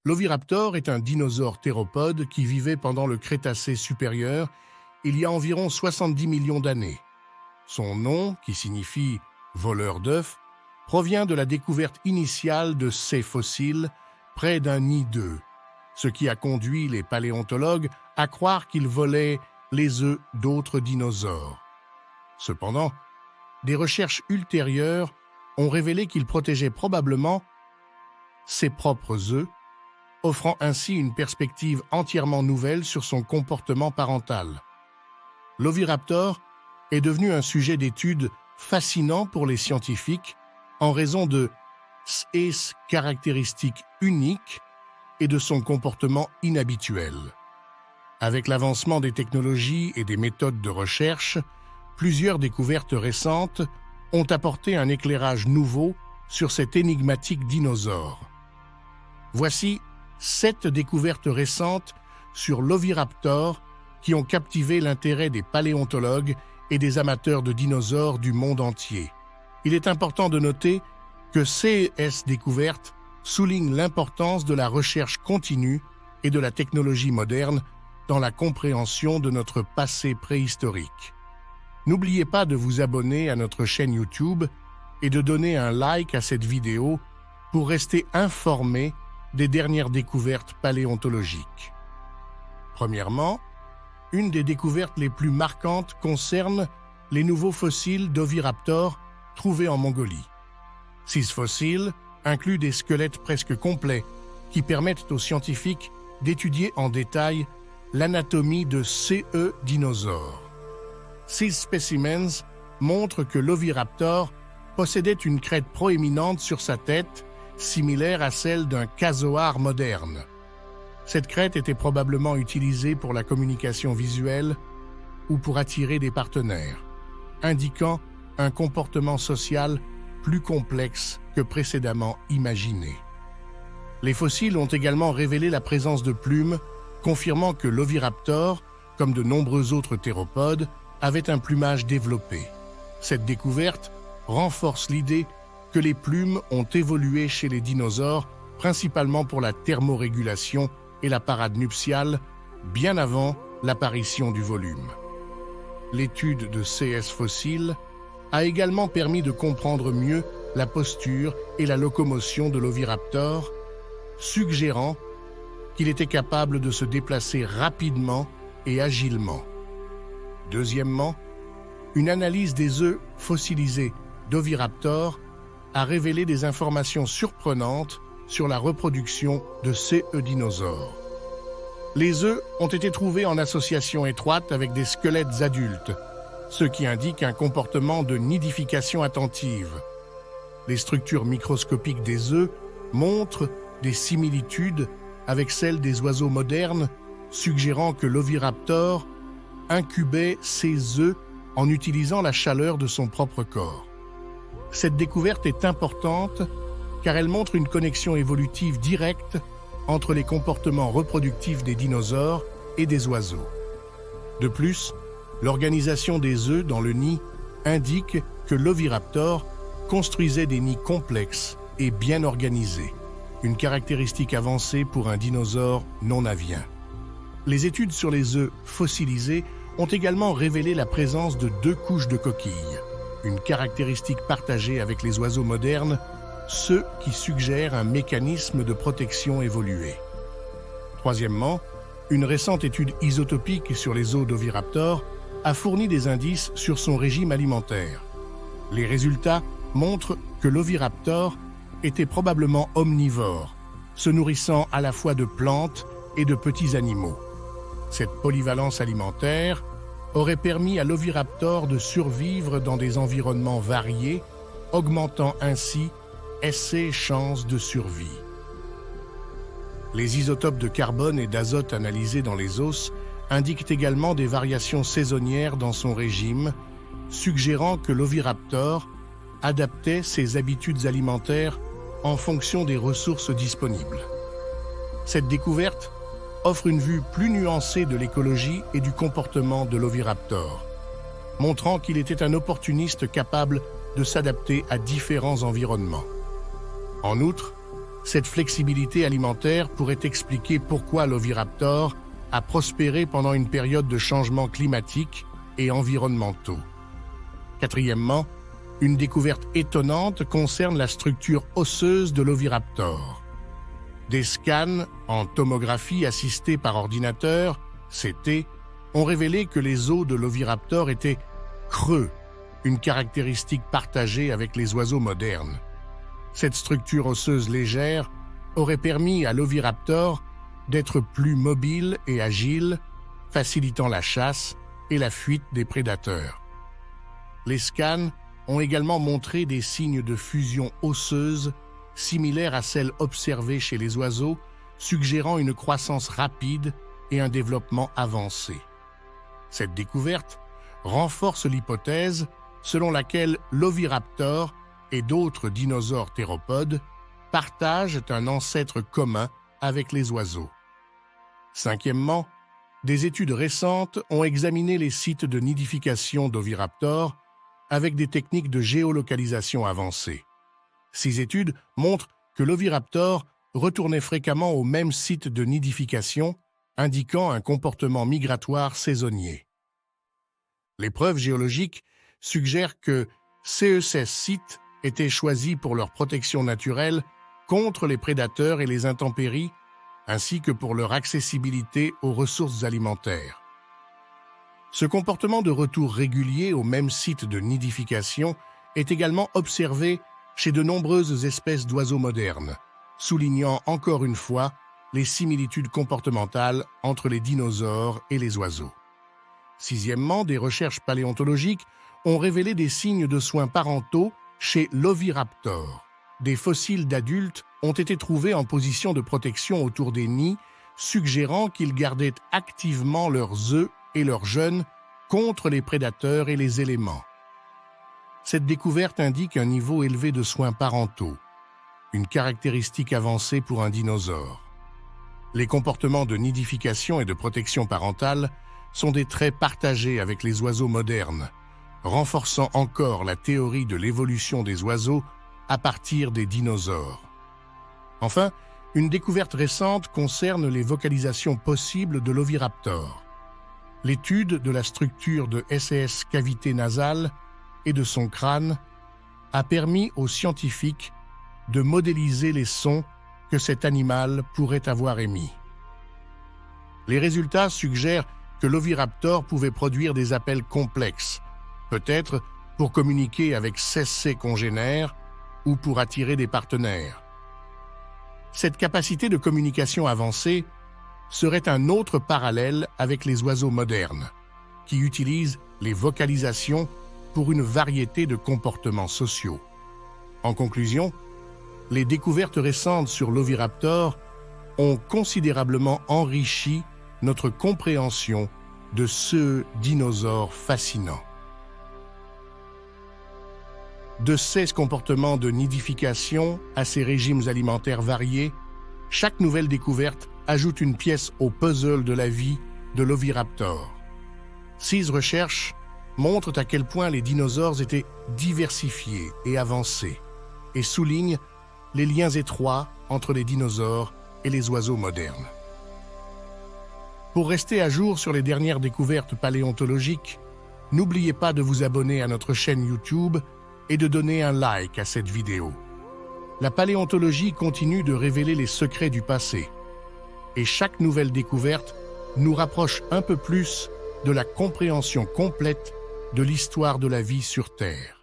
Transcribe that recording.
L'oviraptor est un dinosaure théropode qui vivait pendant le Crétacé supérieur, il y a environ 70 millions d'années. Son nom, qui signifie « voleur d'œufs », provient de la découverte initiale de ces fossiles près d'un nid d'œufs, ce qui a conduit les paléontologues à croire qu'il volait les œufs d'autres dinosaures. Cependant, des recherches ultérieures ont révélé qu'il protégeait probablement ses propres œufs, offrant ainsi une perspective entièrement nouvelle sur son comportement parental. L'oviraptor est devenu un sujet d'étude fascinant pour les scientifiques en raison de ses caractéristiques uniques et de son comportement inhabituel. Avec l'avancement des technologies et des méthodes de recherche, plusieurs découvertes récentes ont apporté un éclairage nouveau sur cet énigmatique dinosaure. Voici 7 découvertes récentes sur l'oviraptor qui ont captivé l'intérêt des paléontologues et des amateurs de dinosaures du monde entier. Il est important de noter que ces découvertes soulignent l'importance de la recherche continue et de la technologie moderne dans la compréhension de notre passé préhistorique. N'oubliez pas de vous abonner à notre chaîne YouTube et de donner un like à cette vidéo pour rester informé des dernières découvertes paléontologiques. Premièrement, une des découvertes les plus marquantes concerne les nouveaux fossiles d'oviraptor trouvés en Mongolie. 6 fossiles incluent des squelettes presque complets qui permettent aux scientifiques d'étudier en détail l'anatomie de ces dinosaures. 6 spécimens montrent que l'oviraptor possédait une crête proéminente sur sa tête, similaire à celle d'un casoar moderne. Cette crête était probablement utilisée pour la communication visuelle ou pour attirer des partenaires, indiquant un comportement social plus complexe que précédemment imaginé. Les fossiles ont également révélé la présence de plumes, confirmant que l'oviraptor, comme de nombreux autres théropodes, avait un plumage développé. Cette découverte renforce l'idée que les plumes ont évolué chez les dinosaures, principalement pour la thermorégulation et la parade nuptiale, bien avant l'apparition du volume. L'étude de ces fossiles a également permis de comprendre mieux la posture et la locomotion de l'oviraptor, suggérant qu'il était capable de se déplacer rapidement et agilement. Deuxièmement, une analyse des œufs fossilisés d'oviraptor a révélé des informations surprenantes sur la reproduction de ces dinosaures. Les œufs ont été trouvés en association étroite avec des squelettes adultes, ce qui indique un comportement de nidification attentive. Les structures microscopiques des œufs montrent des similitudes avec celles des oiseaux modernes, suggérant que l'oviraptor incubait ses œufs en utilisant la chaleur de son propre corps. Cette découverte est importante car elle montre une connexion évolutive directe entre les comportements reproductifs des dinosaures et des oiseaux. De plus, l'organisation des œufs dans le nid indique que l'oviraptor construisait des nids complexes et bien organisés, une caractéristique avancée pour un dinosaure non avien. Les études sur les œufs fossilisés ont également révélé la présence de 2 couches de coquilles, une caractéristique partagée avec les oiseaux modernes, ce qui suggère un mécanisme de protection évolué. Troisièmement, une récente étude isotopique sur les os d'oviraptor a fourni des indices sur son régime alimentaire. Les résultats montrent que l'oviraptor était probablement omnivore, se nourrissant à la fois de plantes et de petits animaux. Cette polyvalence alimentaire aurait permis à l'oviraptor de survivre dans des environnements variés, augmentant ainsi ses chances de survie. Les isotopes de carbone et d'azote analysés dans les os indiquent également des variations saisonnières dans son régime, suggérant que l'oviraptor adaptait ses habitudes alimentaires en fonction des ressources disponibles. Cette découverte offre une vue plus nuancée de l'écologie et du comportement de l'oviraptor, montrant qu'il était un opportuniste capable de s'adapter à différents environnements. En outre, Cette flexibilité alimentaire pourrait expliquer pourquoi l'Oviraptor a prospéré pendant une période de changements climatiques et environnementaux. Quatrièmement, une découverte étonnante concerne la structure osseuse de l'Oviraptor. Des scans en tomographie assistée par ordinateur, CT, ont révélé que les os de l'Oviraptor étaient creux, une caractéristique partagée avec les oiseaux modernes. Cette structure osseuse légère aurait permis à l'Oviraptor d'être plus mobile et agile, facilitant la chasse et la fuite des prédateurs. Les scans ont également montré des signes de fusion osseuse similaires à celles observées chez les oiseaux, suggérant une croissance rapide et un développement avancé. Cette découverte renforce l'hypothèse selon laquelle l'Oviraptor et d'autres dinosaures théropodes partagent un ancêtre commun avec les oiseaux. Cinquièmement, des études récentes ont examiné les sites de nidification d'Oviraptor avec des techniques de géolocalisation avancées. Ces études montrent que l'Oviraptor retournait fréquemment au même site de nidification, indiquant un comportement migratoire saisonnier. Les preuves géologiques suggèrent que ces sites étaient choisis pour leur protection naturelle contre les prédateurs et les intempéries, ainsi que pour leur accessibilité aux ressources alimentaires. Ce comportement de retour régulier au même site de nidification est également observé chez de nombreuses espèces d'oiseaux modernes, soulignant encore une fois les similitudes comportementales entre les dinosaures et les oiseaux. Sixièmement, des recherches paléontologiques ont révélé des signes de soins parentaux chez l'Oviraptor. Des fossiles d'adultes ont été trouvés en position de protection autour des nids, suggérant qu'ils gardaient activement leurs œufs et leurs jeunes contre les prédateurs et les éléments. Cette découverte indique un niveau élevé de soins parentaux, une caractéristique avancée pour un dinosaure. Les comportements de nidification et de protection parentale sont des traits partagés avec les oiseaux modernes, renforçant encore la théorie de l'évolution des oiseaux à partir des dinosaures. Enfin, une découverte récente concerne les vocalisations possibles de l'Oviraptor. L'étude de la structure de SES cavité nasale et de son crâne a permis aux scientifiques de modéliser les sons que cet animal pourrait avoir émis. Les résultats suggèrent que l'Oviraptor pouvait produire des appels complexes, peut-être pour communiquer avec ses congénères ou pour attirer des partenaires. Cette capacité de communication avancée serait un autre parallèle avec les oiseaux modernes, qui utilisent les vocalisations pour une variété de comportements sociaux. En conclusion, les découvertes récentes sur l'Oviraptor ont considérablement enrichi notre compréhension de ce dinosaure fascinant. De ces comportements de nidification à ces régimes alimentaires variés, chaque nouvelle découverte ajoute une pièce au puzzle de la vie de l'Oviraptor. Ces recherches montrent à quel point les dinosaures étaient diversifiés et avancés et soulignent les liens étroits entre les dinosaures et les oiseaux modernes. Pour rester à jour sur les dernières découvertes paléontologiques, n'oubliez pas de vous abonner à notre chaîne YouTube et de donner un like à cette vidéo. La paléontologie continue de révéler les secrets du passé, et chaque nouvelle découverte nous rapproche un peu plus de la compréhension complète de l'histoire de la vie sur Terre.